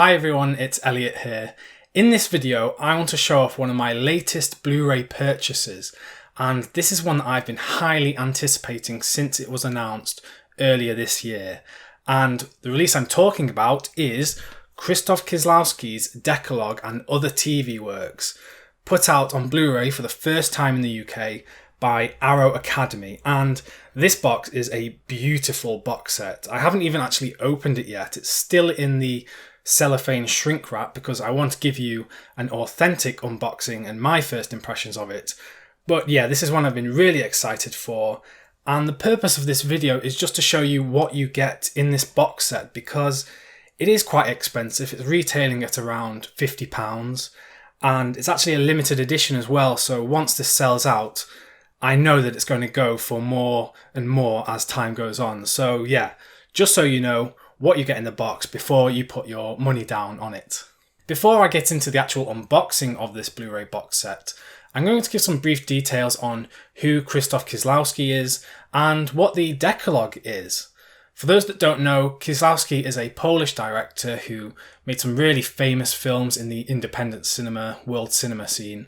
Hi everyone, it's Elliot here. In this video, I want to show off one of my latest Blu-ray purchases, and this is one that I've been highly anticipating since it was announced earlier this year. And the release I'm talking about is Krzysztof Kieslowski's Dekalog and Other TV Works, put out on Blu-ray for the first time in the UK by Arrow Academy, and this box is a beautiful box set. I haven't even actually opened it yet. It's still in the cellophane shrink wrap because I want to give you an authentic unboxing and my first impressions of it. But yeah, this is one I've been really excited for, and the purpose of this video is just to show you what you get in this box set because it is quite expensive. It's retailing at around £50 and it's actually a limited edition as well, so once this sells out I know that it's going to go for more and more as time goes on. So yeah, just so you know what you get in the box before you put your money down on it. Before I get into the actual unboxing of this Blu-ray box set, I'm going to give some brief details on who Krzysztof Kieslowski is and what the Dekalog is. For those that don't know, Kieslowski is a Polish director who made some really famous films in the independent cinema, world cinema scene.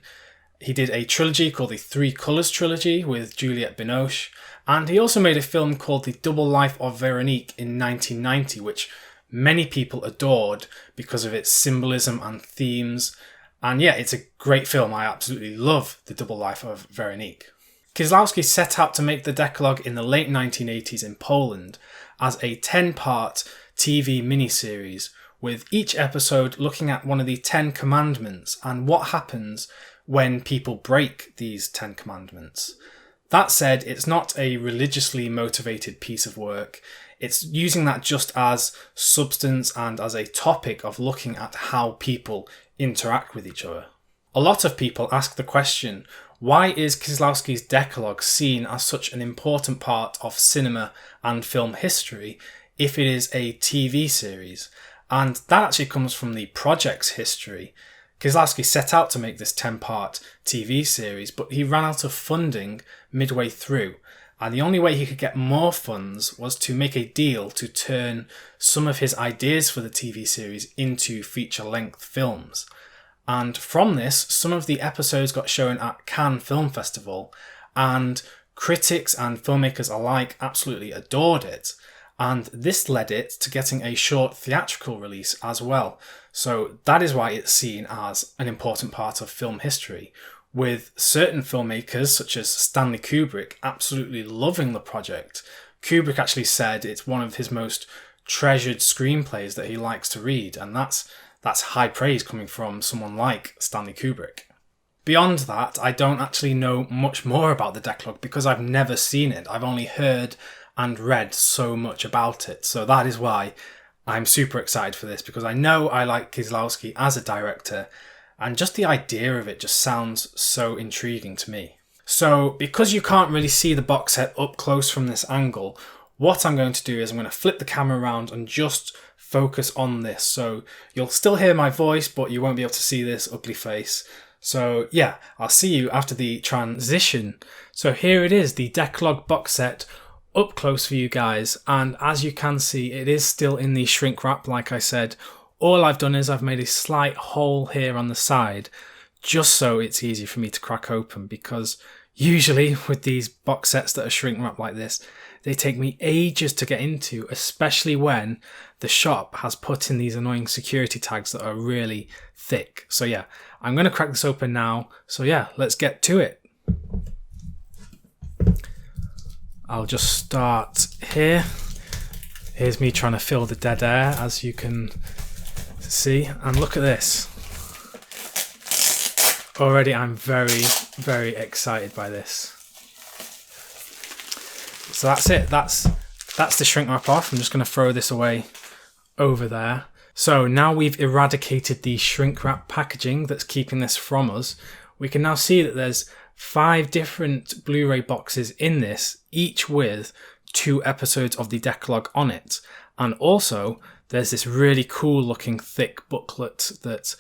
He did a trilogy called the Three Colours trilogy with Juliette Binoche, and he also made a film called The Double Life of Veronique in 1990, which many people adored because of its symbolism and themes. And yeah, it's a great film. I absolutely love The Double Life of Veronique. Kieslowski set out to make the Dekalog in the late 1980s in Poland as a 10-part TV miniseries, with each episode looking at one of the 10 commandments and what happens when people break these 10 commandments. That said, it's not a religiously motivated piece of work. It's using that just as substance and as a topic of looking at how people interact with each other. A lot of people ask the question, why is Kieslowski's Dekalog seen as such an important part of cinema and film history if it is a TV series? And that actually comes from the project's history. Kieslowski set out to make this 10-part TV series, but he ran out of funding midway through, and the only way he could get more funds was to make a deal to turn some of his ideas for the TV series into feature-length films. And from this, some of the episodes got shown at Cannes Film Festival, and critics and filmmakers alike absolutely adored it. And this led it to getting a short theatrical release as well. So that is why it's seen as an important part of film history, with certain filmmakers such as Stanley Kubrick absolutely loving the project. Kubrick actually said it's one of his most treasured screenplays that he likes to read, and that's high praise coming from someone like Stanley Kubrick. Beyond that, I don't actually know much more about the Dekalog because I've never seen it. I've only heard and read so much about it. So that is why I'm super excited for this, because I know I like Kieslowski as a director and just the idea of it just sounds so intriguing to me. So because you can't really see the box set up close from this angle, what I'm going to do is I'm going to flip the camera around and just focus on this. So you'll still hear my voice, but you won't be able to see this ugly face. So yeah, I'll see you after the transition. So here it is, the Dekalog box set up close for you guys, and as you can see it is still in the shrink wrap like I said. All I've done is I've made a slight hole here on the side just so it's easy for me to crack open, because usually with these box sets that are shrink wrap like this they take me ages to get into, especially when the shop has put in these annoying security tags that are really thick. So yeah, I'm going to crack this open now, so yeah, let's get to it. I'll just start here. Here's me trying to fill the dead air, as you can see, and look at this. Already I'm very, very excited by this. So that's it, that's the shrink wrap off. I'm just going to throw this away over there. So now we've eradicated the shrink wrap packaging that's keeping this from us, we can now see that there's 5 different Blu-ray boxes in this, each with 2 episodes of the Dekalog on it. And also, there's this really cool looking thick booklet that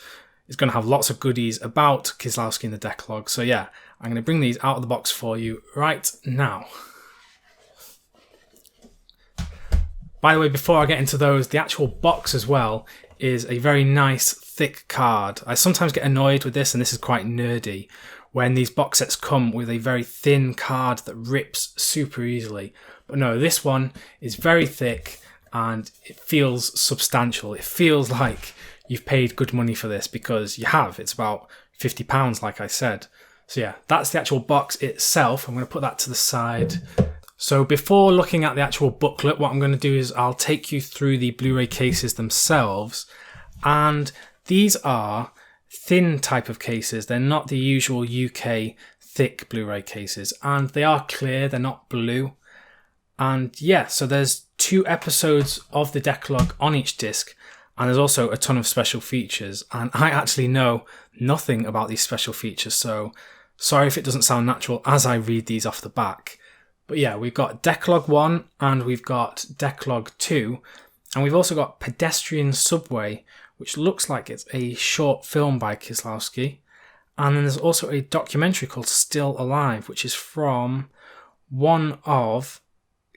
is going to have lots of goodies about Kieslowski and the Dekalog. So yeah, I'm going to bring these out of the box for you right now. By the way, before I get into those, the actual box as well is a very nice thick card. I sometimes get annoyed with this, and this is quite nerdy, when these box sets come with a very thin card that rips super easily. But no, this one is very thick and it feels substantial. It feels like you've paid good money for this, because you have. It's about £50, like I said. So yeah, that's the actual box itself. I'm going to put that to the side. So before looking at the actual booklet, what I'm going to do is I'll take you through the Blu-ray cases themselves. And these are thin type of cases. They're not the usual UK thick Blu-ray cases. And they are clear, they're not blue. And yeah, so there's 2 episodes of the Dekalog on each disc. And there's also a ton of special features. And I actually know nothing about these special features. So sorry if it doesn't sound natural as I read these off the back. But yeah, we've got Dekalog 1 and we've got Dekalog 2. And we've also got Pedestrian Subway, which looks like it's a short film by Kieslowski. And then there's also a documentary called Still Alive, which is from one of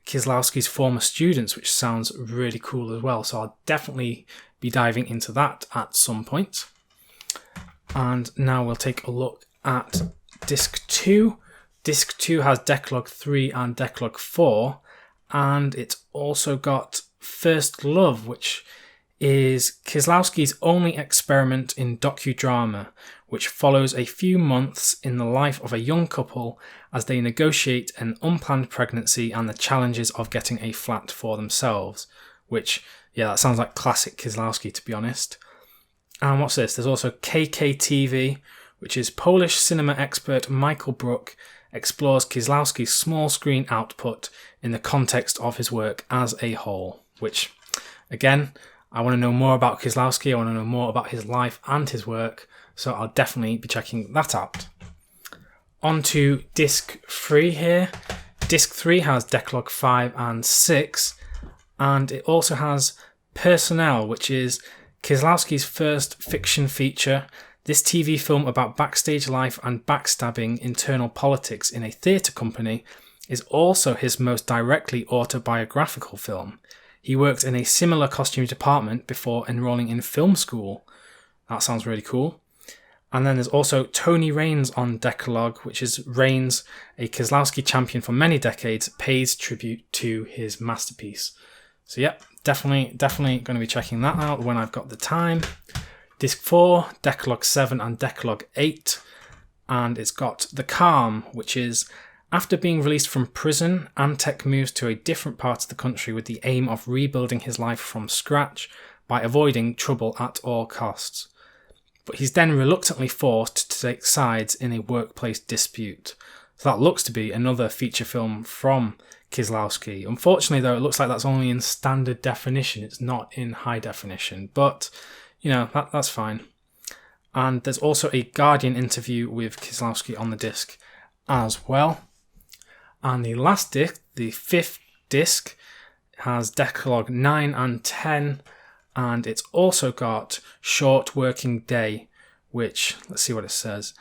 Kieslowski's former students, which sounds really cool as well. So I'll definitely be diving into that at some point. And now we'll take a look at Disc 2. Disc 2 has Dekalog 3 and Dekalog 4, and it's also got First Love, which is Kieslowski's only experiment in docudrama, which follows a few months in the life of a young couple as they negotiate an unplanned pregnancy and the challenges of getting a flat for themselves. Which, yeah, that sounds like classic Kieslowski, to be honest. And what's this? There's also KKTV, which is Polish cinema expert Michael Brook explores Kieslowski's small screen output in the context of his work as a whole. Which, again, I want to know more about Kieslowski. I want to know more about his life and his work. So I'll definitely be checking that out. On to Disc 3 here. Disc 3 has Dekalog 5 and 6. And it also has Personnel, which is Kieslowski's first fiction feature. This TV film about backstage life and backstabbing internal politics in a theatre company is also his most directly autobiographical film. He worked in a similar costume department before enrolling in film school. That sounds really cool. And then there's also Tony Raines on Dekalog, which is Raines, a Kieslowski champion for many decades, pays tribute to his masterpiece. So yep, definitely going to be checking that out when I've got the time. Disc 4, Dekalog 7 and Dekalog 8. And it's got The Calm, which is after being released from prison, Antek moves to a different part of the country with the aim of rebuilding his life from scratch by avoiding trouble at all costs. But he's then reluctantly forced to take sides in a workplace dispute. So that looks to be another feature film from Kieslowski. Unfortunately, though, it looks like that's only in standard definition. It's not in high definition. But, you know, that's fine. And there's also a Guardian interview with Kieslowski on the disc as well. And the last disc, the 5th disc, has Dekalog 9 and 10. And it's also got Short Working Day, which, let's see what it says.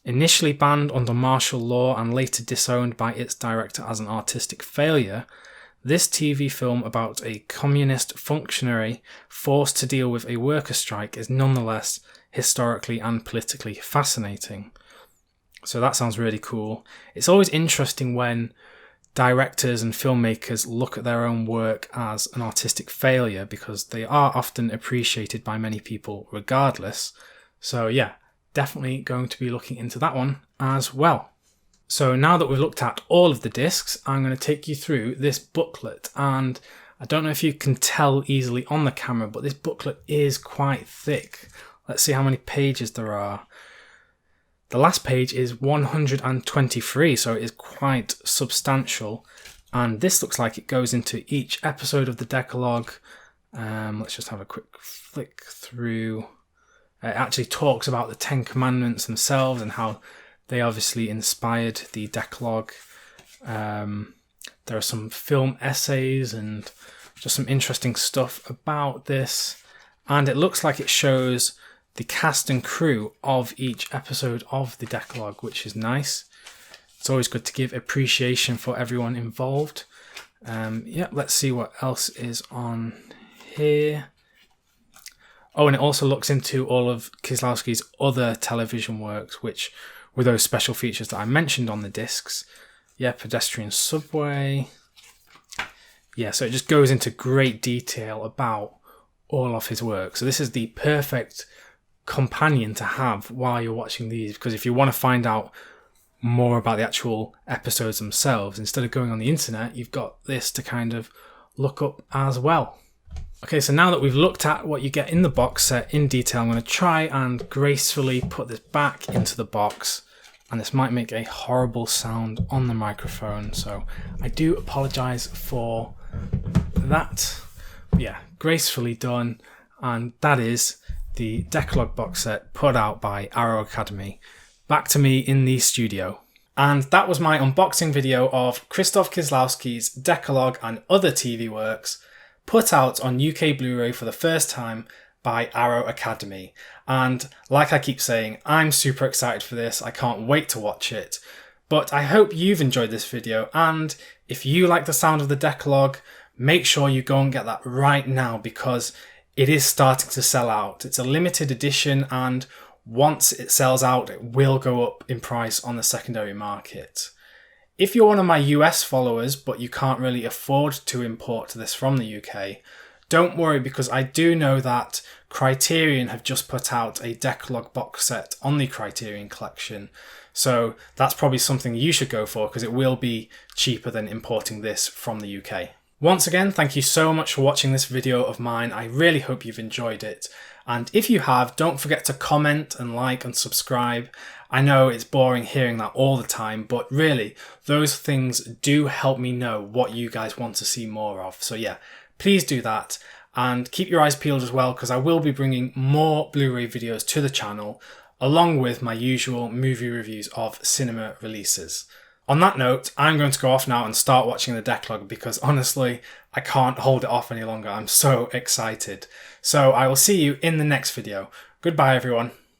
Initially banned under martial law and later disowned by its director as an artistic failure, this TV film about a communist functionary forced to deal with a worker strike is nonetheless historically and politically fascinating. So that sounds really cool. It's always interesting when directors and filmmakers look at their own work as an artistic failure, because they are often appreciated by many people regardless. So yeah, definitely going to be looking into that one as well. So now that we've looked at all of the discs, I'm going to take you through this booklet. And I don't know if you can tell easily on the camera, but this booklet is quite thick. Let's see how many pages there are. The last page is 123, so it is quite substantial. And this looks like it goes into each episode of the Dekalog. Let's just have a quick flick through. It actually talks about the 10 Commandments themselves and how they obviously inspired the Dekalog. There are some film essays and just some interesting stuff about this. And it looks like it shows the cast and crew of each episode of the Dekalog, which is nice. It's always good to give appreciation for everyone involved. Yeah, let's see what else is on here. Oh, and it also looks into all of Kieslowski's other television works, which were those special features that I mentioned on the discs. Yeah, Pedestrian Subway. Yeah, so it just goes into great detail about all of his work. So this is the perfect companion to have while you're watching these, because if you want to find out more about the actual episodes themselves, instead of going on the internet, you've got this to kind of look up as well. Okay, so now that we've looked at what you get in the box set in detail, I'm going to try and gracefully put this back into the box, and this might make a horrible sound on the microphone, so I do apologise for that. But yeah, gracefully done, and that is the Dekalog box set put out by Arrow Academy. Back to me in the studio. And that was my unboxing video of Krzysztof Kieslowski's Dekalog and other TV works, put out on UK Blu-ray for the first time by Arrow Academy. And like I keep saying, I'm super excited for this. I can't wait to watch it. But I hope you've enjoyed this video, and if you like the sound of the Dekalog, make sure you go and get that right now, because it is starting to sell out. It's a limited edition, and once it sells out, it will go up in price on the secondary market. If you're one of my US followers, but you can't really afford to import this from the UK, don't worry, because I do know that Criterion have just put out a Dekalog box set on the Criterion collection. So that's probably something you should go for, because it will be cheaper than importing this from the UK. Once again, thank you so much for watching this video of mine. I really hope you've enjoyed it. And if you have, don't forget to comment and like and subscribe. I know it's boring hearing that all the time, but really, those things do help me know what you guys want to see more of. So yeah, please do that. And keep your eyes peeled as well, because I will be bringing more Blu-ray videos to the channel, along with my usual movie reviews of cinema releases. On that note, I'm going to go off now and start watching the Dekalog, because honestly, I can't hold it off any longer. I'm so excited. So I will see you in the next video. Goodbye, everyone.